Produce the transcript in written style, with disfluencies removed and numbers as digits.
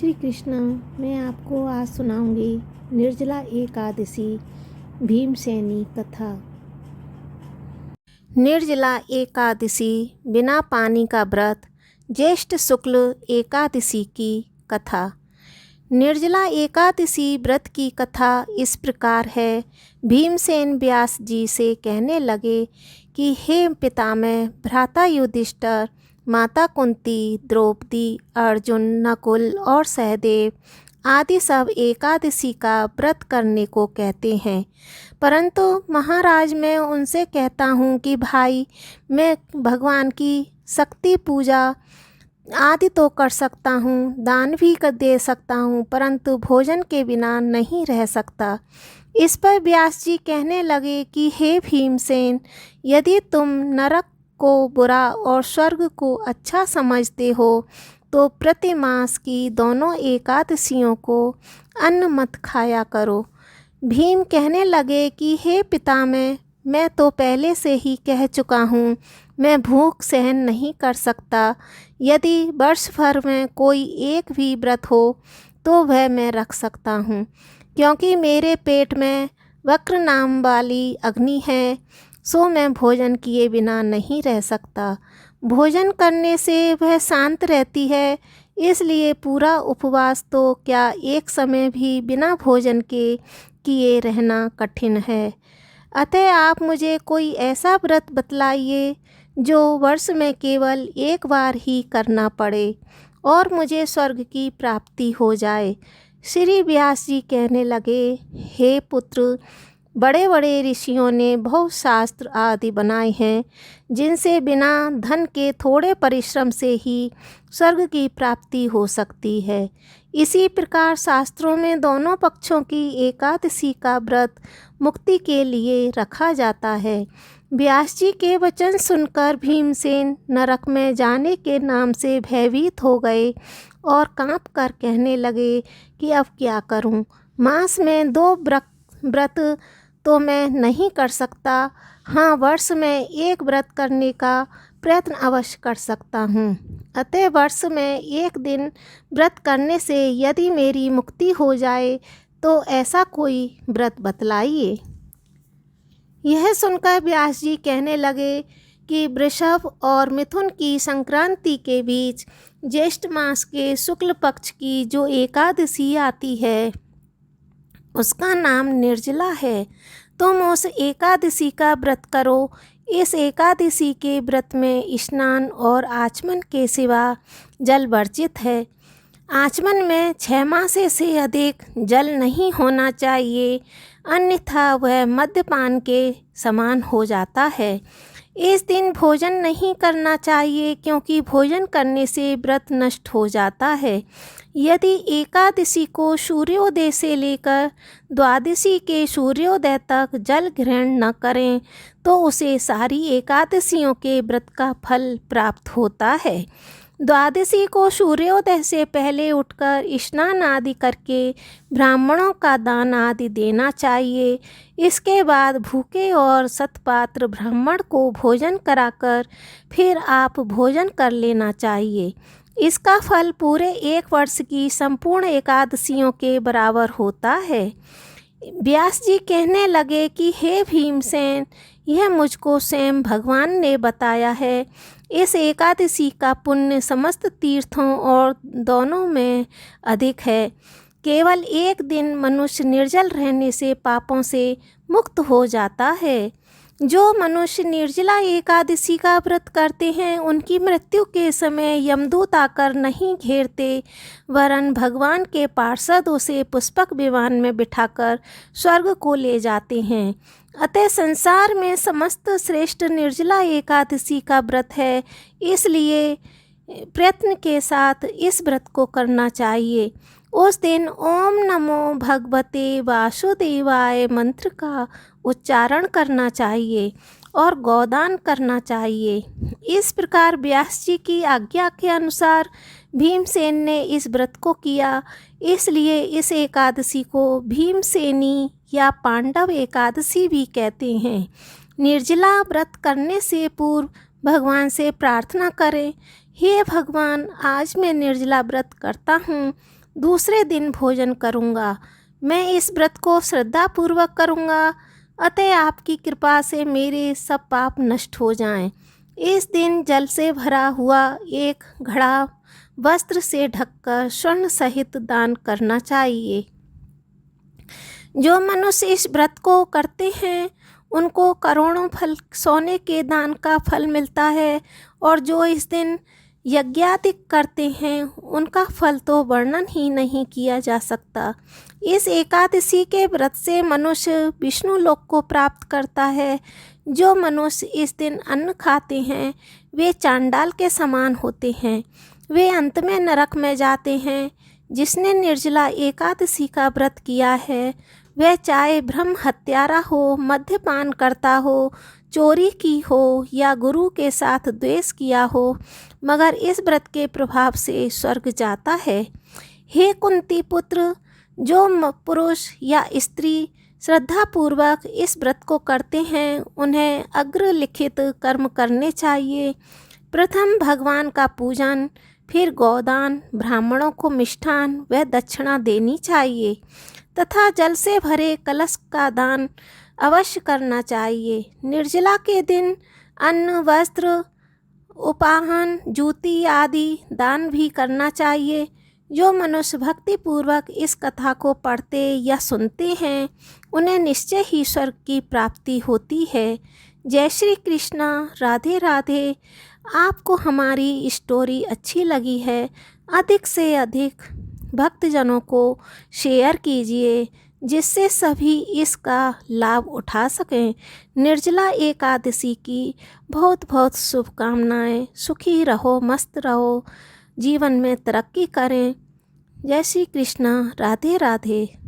श्री कृष्ण। मैं आपको आज सुनाऊंगी निर्जला एकादशी भीमसेनी कथा। निर्जला एकादशी बिना पानी का व्रत, ज्येष्ठ शुक्ल एकादशी की कथा। निर्जला एकादशी व्रत की कथा इस प्रकार है। भीमसेन व्यास जी से कहने लगे कि हे पितामह, भ्राता युधिष्ठिर, माता कुंती, द्रौपदी, अर्जुन, नकुल और सहदेव आदि सब एकादशी का व्रत करने को कहते हैं, परंतु महाराज मैं उनसे कहता हूँ कि भाई, मैं भगवान की शक्ति पूजा आदि तो कर सकता हूँ, दान भी दे सकता हूँ, परंतु भोजन के बिना नहीं रह सकता। इस पर व्यास जी कहने लगे कि हे भीमसेन, यदि तुम नरक को बुरा और स्वर्ग को अच्छा समझते हो तो प्रति मास की दोनों एकादशियों को अन्न मत खाया करो। भीम कहने लगे कि हे पितामह, मैं तो पहले से ही कह चुका हूँ, मैं भूख सहन नहीं कर सकता। यदि वर्ष भर में कोई एक भी व्रत हो तो वह मैं रख सकता हूँ, क्योंकि मेरे पेट में वक्र नाम वाली अग्नि है, सो मैं भोजन किए बिना नहीं रह सकता। भोजन करने से वह शांत रहती है, इसलिए पूरा उपवास तो क्या एक समय भी बिना भोजन के किए रहना कठिन है। अतः आप मुझे कोई ऐसा व्रत बतलाइए जो वर्ष में केवल एक बार ही करना पड़े और मुझे स्वर्ग की प्राप्ति हो जाए। श्री व्यास जी कहने लगे, हे पुत्र, बड़े बड़े ऋषियों ने बहुत शास्त्र आदि बनाए हैं, जिनसे बिना धन के थोड़े परिश्रम से ही स्वर्ग की प्राप्ति हो सकती है। इसी प्रकार शास्त्रों में दोनों पक्षों की एकादशी का व्रत मुक्ति के लिए रखा जाता है। व्यास जी के वचन सुनकर भीमसेन नरक में जाने के नाम से भयभीत हो गए और काँप कर कहने लगे कि अब क्या करूं? मास में 2 व्रत तो मैं नहीं कर सकता, हाँ वर्ष में एक व्रत करने का प्रयत्न अवश्य कर सकता हूँ। अतः वर्ष में एक दिन व्रत करने से यदि मेरी मुक्ति हो जाए तो ऐसा कोई व्रत बतलाइए। यह सुनकर व्यास जी कहने लगे कि वृषभ और मिथुन की संक्रांति के बीच ज्येष्ठ मास के शुक्ल पक्ष की जो एकादशी आती है उसका नाम निर्जला है। तुम उस एकादशी का व्रत करो। इस एकादशी के व्रत में स्नान और आचमन के सिवा जल वर्जित है। आचमन में 6 मासे से अधिक जल नहीं होना चाहिए, अन्यथा वह मद्यपान के समान हो जाता है। इस दिन भोजन नहीं करना चाहिए, क्योंकि भोजन करने से व्रत नष्ट हो जाता है। यदि एकादशी को सूर्योदय से लेकर द्वादशी के सूर्योदय तक जल ग्रहण न करें तो उसे सारी एकादशियों के व्रत का फल प्राप्त होता है। द्वादशी को सूर्योदय से पहले उठकर स्नान आदि करके ब्राह्मणों का दान आदि देना चाहिए। इसके बाद भूखे और सतपात्र ब्राह्मण को भोजन कराकर फिर आप भोजन कर लेना चाहिए। इसका फल पूरे 1 वर्ष की संपूर्ण एकादशियों के बराबर होता है। व्यास जी कहने लगे कि हे भीमसेन, यह मुझको स्वयं भगवान ने बताया है। इस एकादशी का पुण्य समस्त तीर्थों और दोनों में अधिक है। केवल एक दिन मनुष्य निर्जल रहने से पापों से मुक्त हो जाता है। जो मनुष्य निर्जला एकादशी का व्रत करते हैं उनकी मृत्यु के समय यमदूत आकर नहीं घेरते, वरन भगवान के पार्षद उसे पुष्पक विमान में बिठाकर स्वर्ग को ले जाते हैं। अतः संसार में समस्त श्रेष्ठ निर्जला एकादशी का व्रत है, इसलिए प्रयत्न के साथ इस व्रत को करना चाहिए। उस दिन ओम नमो भगवते वासुदेवाय मंत्र का उच्चारण करना चाहिए और गोदान करना चाहिए। इस प्रकार व्यास जी की आज्ञा के अनुसार भीमसेन ने इस व्रत को किया। इसलिए इस एकादशी को भीमसेनी या पांडव एकादशी भी कहते हैं। निर्जला व्रत करने से पूर्व भगवान से प्रार्थना करें, हे भगवान, आज मैं निर्जला व्रत करता हूँ, दूसरे दिन भोजन करूँगा। मैं इस व्रत को श्रद्धापूर्वक करूँगा, अतः आपकी कृपा से मेरे सब पाप नष्ट हो जाएं। इस दिन जल से भरा हुआ एक घड़ा वस्त्र से ढककर स्वर्ण सहित दान करना चाहिए। जो मनुष्य इस व्रत को करते हैं उनको करोड़ों फल सोने के दान का फल मिलता है, और जो इस दिन यज्ञादिक करते हैं उनका फल तो वर्णन ही नहीं किया जा सकता। इस एकादशी के व्रत से मनुष्य विष्णु लोक को प्राप्त करता है। जो मनुष्य इस दिन अन्न खाते हैं वे चांडाल के समान होते हैं, वे अंत में नरक में जाते हैं। जिसने निर्जला एकादशी का व्रत किया है वह चाहे ब्रह्म हत्यारा हो, मद्यपान करता हो, चोरी की हो या गुरु के साथ द्वेष किया हो, मगर इस व्रत के प्रभाव से स्वर्ग जाता है। हे कुंती पुत्र, जो पुरुष या स्त्री श्रद्धापूर्वक इस व्रत को करते हैं उन्हें अग्रलिखित कर्म करने चाहिए। प्रथम भगवान का पूजन, फिर गोदान, ब्राह्मणों को मिष्ठान व दक्षिणा देनी चाहिए तथा जल से भरे कलश का दान अवश्य करना चाहिए। निर्जला के दिन अन्न, वस्त्र, उपाहन, जूती आदि दान भी करना चाहिए। जो मनुष्य भक्तिपूर्वक इस कथा को पढ़ते या सुनते हैं उन्हें निश्चय ही स्वर्ग की प्राप्ति होती है। जय श्री कृष्णा। राधे राधे। आपको हमारी स्टोरी अच्छी लगी है, अधिक से अधिक भक्तजनों को शेयर कीजिए जिससे सभी इसका लाभ उठा सकें। निर्जला एकादशी की बहुत बहुत शुभकामनाएं। सुखी रहो, मस्त रहो, जीवन में तरक्की करें। जय श्री कृष्णा। राधे राधे।